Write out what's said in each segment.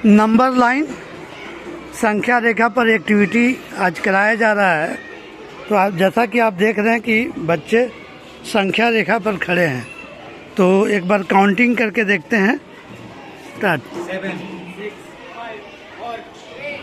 Number line संख्या रेखा पर activity आज कराया जा रहा है। तो आप जैसा कि आप देख रहे हैं कि बच्चे संख्या रेखा पर खड़े हैं, तो एक बार काउंटिंग करके देखते हैं। स्टार्ट। 7, 6, 5, 4, 3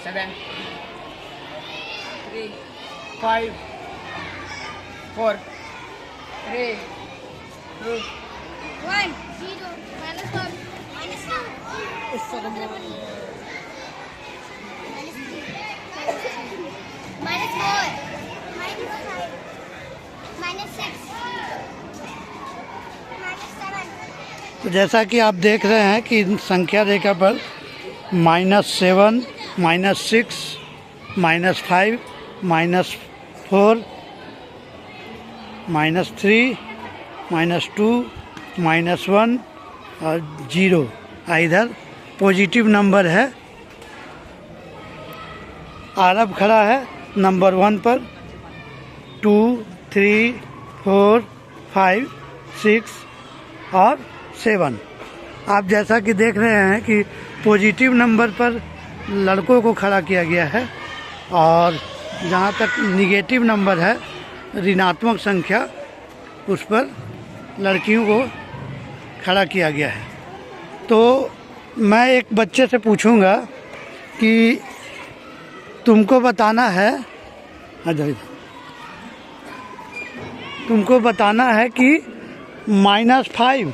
7, 3, 5, 4, 3, 2, 1, 0, -1, -2, -4, -6, -7। तो जैसा कि आप देख रहे हैं कि संख्या रेखा पर -7, -6, -5, -4, -3, -2, -1 और 0 इधर पॉजिटिव नंबर है। आरब खड़ा है नंबर 1 पर। 2, 3, 4, 5, 6 और 7। आप जैसा कि देख रहे हैं कि पॉजिटिव नंबर पर लड़कों को खड़ा किया गया है और जहाँ तक निगेटिव नंबर है, ऋणात्मक संख्या, उस पर लड़कियों को खड़ा किया गया है। तो मैं एक बच्चे से पूछूंगा कि तुमको बताना है, तुमको बताना है कि -5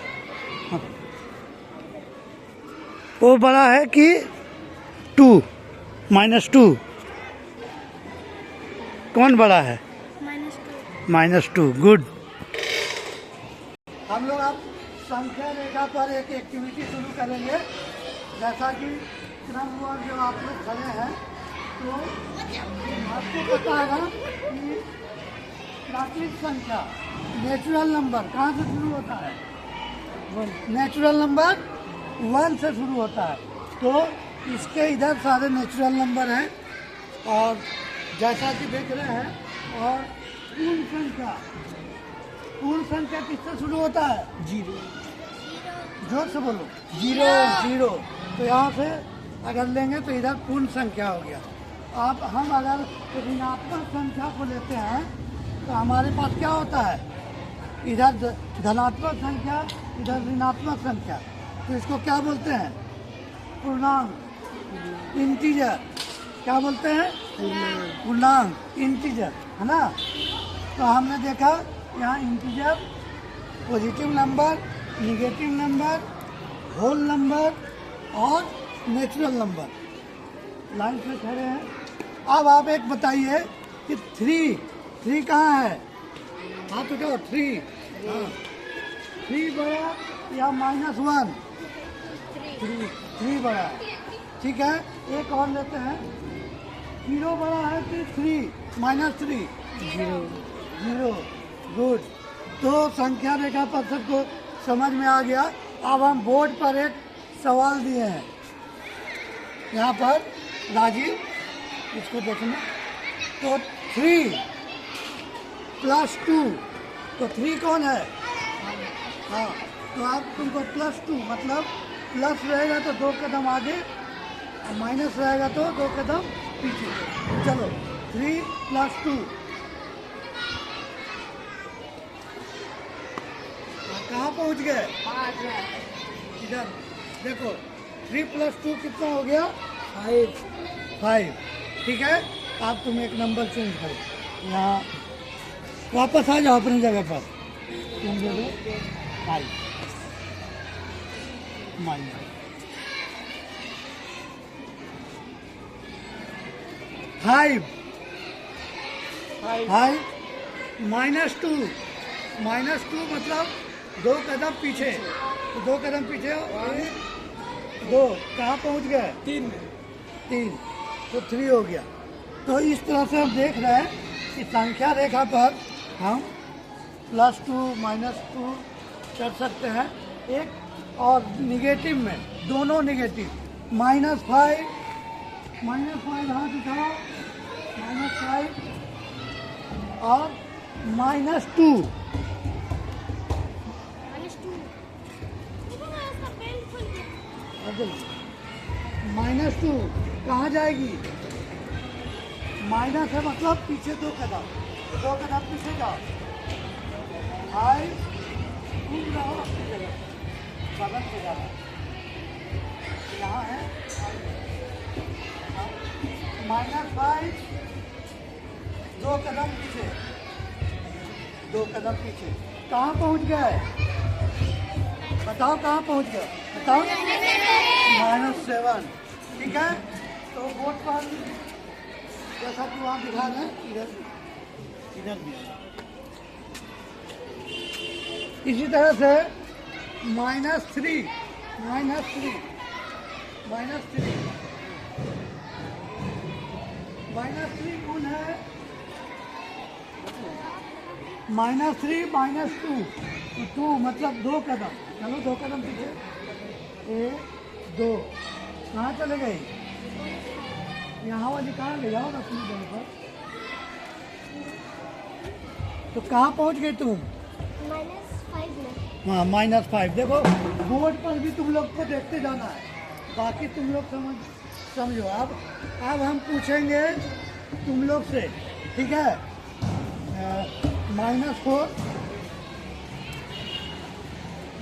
वो बड़ा है कि 2, -2 कौन बड़ा है? -2। गुड। हम लोग अब संख्या रेखा पर एक एक्टिविटी शुरू करेंगे। जैसा कि क्रमवार जो आप लोग खड़े हैं, तो आपको पता है ना कि प्राकृतिक संख्या नेचुरल नंबर कहाँ से शुरू होता है? नेचुरल नंबर 1 से शुरू होता है। तो इसके इधर सारे नेचुरल नंबर हैं और जैसा कि देख रहे हैं, और पूर्ण संख्या किससे शुरू होता है? 0। जोर से बोलो। 0। तो यहाँ से अगर लेंगे तो इधर पूर्ण संख्या हो गया। अब हम अगर ऋणात्मक संख्या को लेते हैं तो हमारे पास क्या होता है? इधर धनात्मक संख्या, इधर ऋणात्मक संख्या। तो इसको क्या बोलते हैं? पूर्णांक, इंटीजर। क्या बोलते हैं? पूर्णांक, इंटीजर, है ना? तो हमने देखा यहाँ integer, positive number, negative number, whole number और नेचुरल नंबर लाइन से खड़े हैं। अब आप एक बताइए कि 3 कहाँ है? हाथ उठाओ। 3 बड़ा या -1? 3 बड़ा। ठीक है, एक और लेते हैं। 0 बड़ा है कि 3? -3? 0। गुड। तो संख्या रेखा पर सबको समझ में आ गया। अब हम बोर्ड पर एक सवाल दिए हैं। यहाँ पर राजीव, इसको देखना। तो 3 + 2, तो 3 कौन है? हाँ, तो आप तुमको +2 मतलब प्लस रहेगा तो 2 कदम आगे और माइनस रहेगा तो 2 कदम पीछे। चलो 3 + 2 कहाँ पहुँच गए? इधर देखो, 3 + 2 कितना हो गया? 5। ठीक है, आप तुम एक नंबर चेंज करो। यहाँ वापस आ जाओ अपनी जगह पर। तुम दे दो 5 -2 मतलब 2 कदम पीछे। तो 2 कदम पीछे, 2 कहाँ पहुँच गए? 3। तो 3 हो गया। तो इस तरह से हम देख रहे हैं कि संख्या रेखा पर हम +2 -2 कर सकते हैं। एक और निगेटिव में, दोनों निगेटिव, -5 हाथ उठाओ, -5 और -2 -2 -2 कहाँ जाएगी? माइनस है मतलब पीछे 2 कदम पीछे जाओ। 5 घूम रहो अपनी जगह, बगल से जाओ, यहाँ है -5, 2 कदम पीछे, 2 कदम पीछे। कहाँ पहुँच गए? बताओ कहाँ पहुँच गए? बताओ। -7, ठीक है। तो बोर्ड पर जैसा कि वहाँ दिखा रहे हैं, इधर भी इसी तरह से -3 कौन है? -3 -2 मतलब 2 कदम, चलो 2 कदम पीछे, 1 2 कहाँ चले गए? यहाँ वाली कहाँ ले जाओ अपनी जगह पर। तो कहाँ पहुँच गए तुम? -5 में। हाँ -5। देखो बोर्ड पर भी तुम लोग को देखते जाना है, बाकी तुम लोग समझो। अब हम पूछेंगे तुम लोग से, ठीक है? -4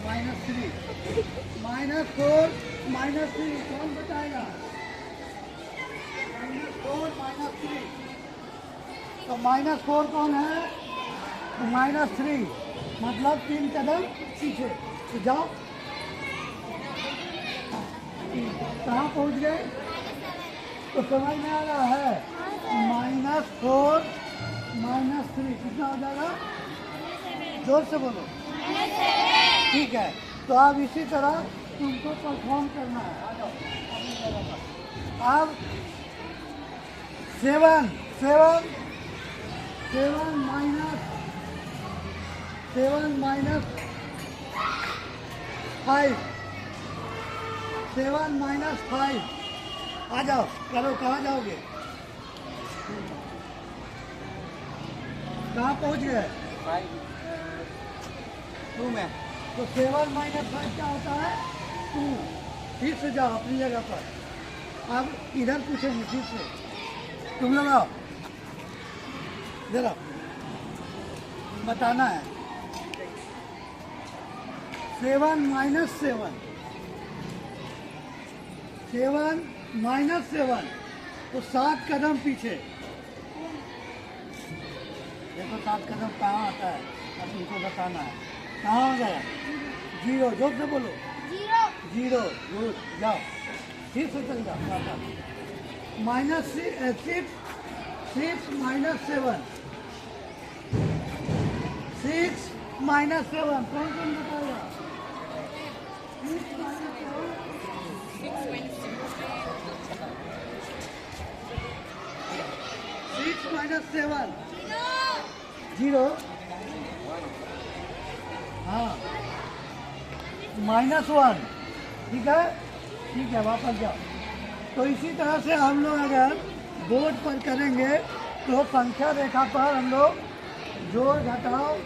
-3 -4 -3 कौन बताएगा? -4 -3 तो -4 कौन है? -3 मतलब 3 कदम पीछे। तो जाओ, कहाँ पहुँच गए? तो समझ में आ रहा है? -4 -3 कितना हो जाएगा? जोर से बोलो। ठीक है। तो अब इसी तरह तुमको परफॉर्म करना है। आ जाओ अपनी जगह पर। अब 7 -5 आ जाओ, करो। कहाँ जाओगे? कहाँ पहुँच गए? 2 में। तो 7 -5 क्या होता है? 2। फिर से जाओ अपनी जगह पर। अब इधर पूछेंगे फिर से, तुम लोग आओ जरा, बताना है। 7 -7 तो 7 कदम पीछे। देखो 7 कदम कहाँ आता है, अब तुमको बताना है। कहाँ हो गया? 0। जोर से बोलो। 0। गुड, जाओ फिर से चल जाओ। -6 6 -7 6 -7 कौन बताएगा? 6 -7 0। हाँ -1, ठीक है। ठीक है, वापस जाओ। तो इसी तरह से हम लोग अगर बोर्ड पर करेंगे तो संख्या रेखा पर हम लोग जोड़ घटाव,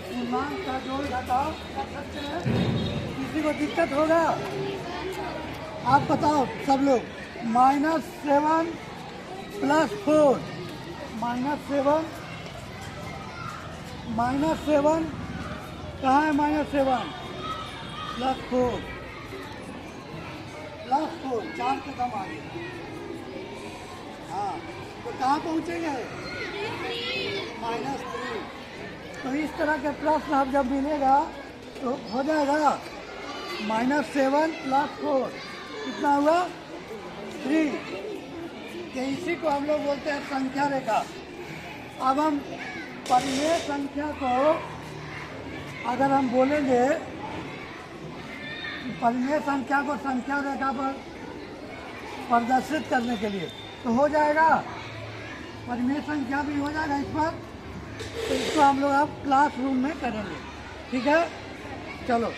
पूर्णांक का जोड़ घटाव कर सकते हैं। किसी को दिक्कत होगा? आप बताओ सब लोग। -7 + 4 -7 कहाँ है? -7 + 4 4 कदम आगे। हाँ, तो कहाँ पहुँचेंगे? -3। तो इस तरह के प्रश्न अब जब मिलेगा तो हो जाएगा -7 + 4 कितना हुआ? 3। कि इसी को हम लोग बोलते हैं संख्या रेखा। अब हम परिमेय संख्या को अगर हम बोलेंगे, परिमेय संख्या को संख्या रेखा पर प्रदर्शित करने के लिए तो हो जाएगा, परिमेय संख्या भी हो जाएगा इस पर, तो इसको हम लोग आप क्लासरूम में करेंगे, ठीक है। चलो।